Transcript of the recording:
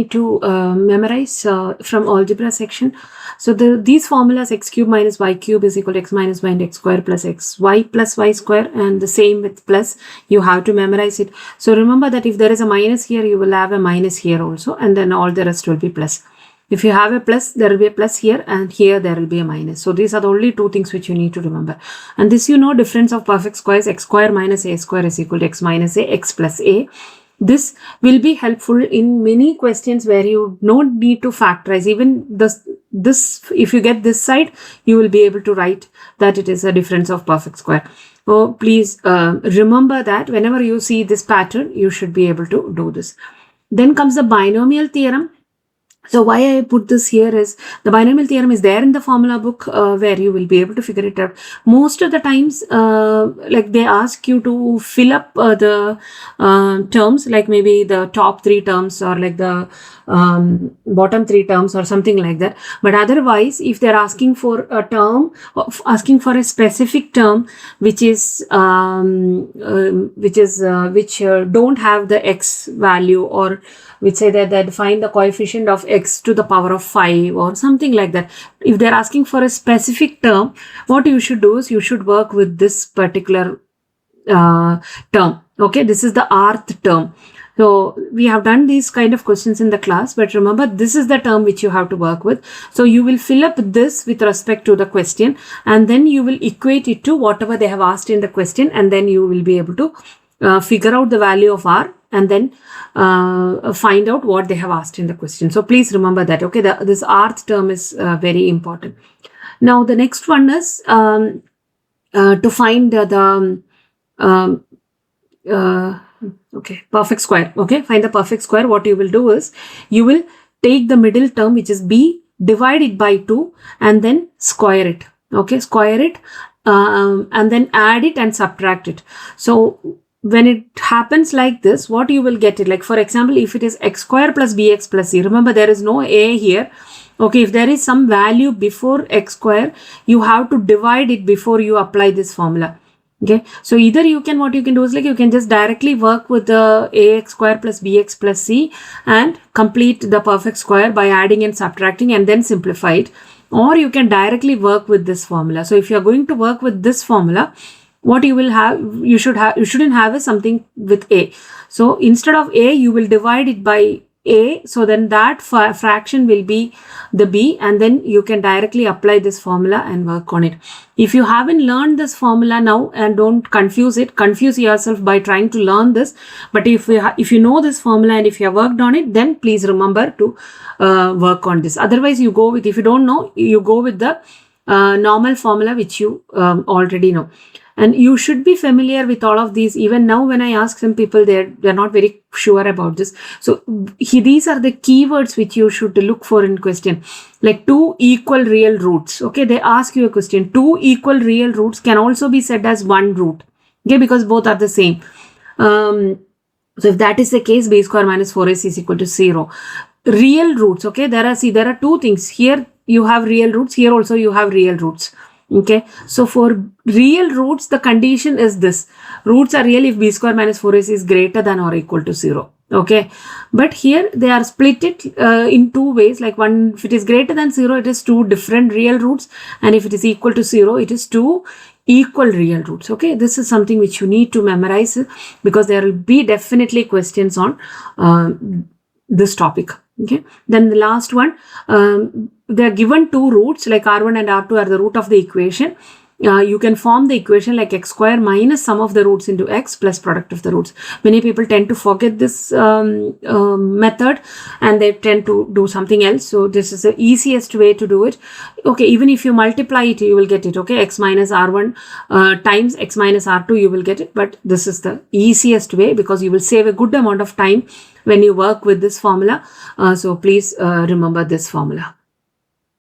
need to memorize from algebra section. So these formulas, x cube minus y cube is equal to x minus y into x square plus x y plus y square, and the same with plus, you have to memorize it. So remember that if there is a minus here, you will have a minus here also, and then all the rest will be plus. If you have a plus, there will be a plus here, and here there will be a minus. So these are the only two things which you need to remember. And this, you know, difference of perfect squares, x square minus a square is equal to x minus a, x plus a. This will be helpful in many questions where you don't need to factorize. Even this, if you get this side, you will be able to write that it is a difference of perfect square. So please remember that whenever you see this pattern, you should be able to do this. Then comes the binomial theorem. So why I put this here is the binomial theorem is there in the formula book where you will be able to figure it out. Most of the times, like they ask you to fill up the terms, like maybe the top 3 terms or like the bottom 3 terms or something like that. But otherwise, if they're asking for a term, asking for a specific term which don't have the x value, or which say that find the coefficient of x to the power of 5 or something like that. If they're asking for a specific term, what you should do is you should work with this particular term. Okay, this is the rth term. So we have done these kind of questions in the class, but remember this is the term which you have to work with. So you will fill up this with respect to the question, and then you will equate it to whatever they have asked in the question, and then you will be able to figure out the value of r, and then find out what they have asked in the question. So please remember that. Okay, this rth term is very important. Now the next one is to find perfect square. Okay, find the perfect square. What you will do is you will take the middle term, which is b, divide it by 2, and then square it. Okay, square it and then add it and subtract it. So when it happens like this, what you will get it, like for example, if it is x square plus bx plus c, remember there is no a here. Okay, if there is some value before x square, you have to divide it before you apply this formula. Okay, so either you can, what you can do is like you can just directly work with the ax square plus bx plus c and complete the perfect square by adding and subtracting and then simplify it, or you can directly work with this formula. So if you are going to work with this formula, what you will have, you shouldn't have is something with a. So instead of a, you will divide it by a, so then that fraction will be the b, and then you can directly apply this formula and work on it. If you haven't learned this formula now, and don't confuse yourself by trying to learn this, but if you know this formula and if you have worked on it, then please remember to work on this. Otherwise, you go with, if you don't know, you go with the normal formula which you already know. And you should be familiar with all of these. Even now, when I ask some people, they're not very sure about this. So these are the keywords which you should look for in question. Like 2 equal real roots. Okay, they ask you a question. 2 equal real roots can also be said as 1 root. Okay, because both are the same. So if that is the case, b square minus 4ac is equal to 0. Real roots. Okay, there are 2 things. Here you have real roots. Here also you have real roots. Okay, so for real roots, the condition is this: roots are real if b square minus 4ac is greater than or equal to 0. Okay, but here they are split it in 2 ways. Like one, if it is greater than 0, it is 2 different real roots, and if it is equal to 0, it is 2 equal real roots. Okay, this is something which you need to memorize, because there will be definitely questions on this topic. Okay, then the last one, they are given 2 roots, like r1 and r2 are the root of the equation. You can form the equation like x square minus sum of the roots into x plus product of the roots. Many people tend to forget this method, and they tend to do something else. So this is the easiest way to do it. Okay, even if you multiply it, you will get it. Okay, x minus r1 times x minus r2, you will get it. But this is the easiest way, because you will save a good amount of time when you work with this formula. So please remember this formula.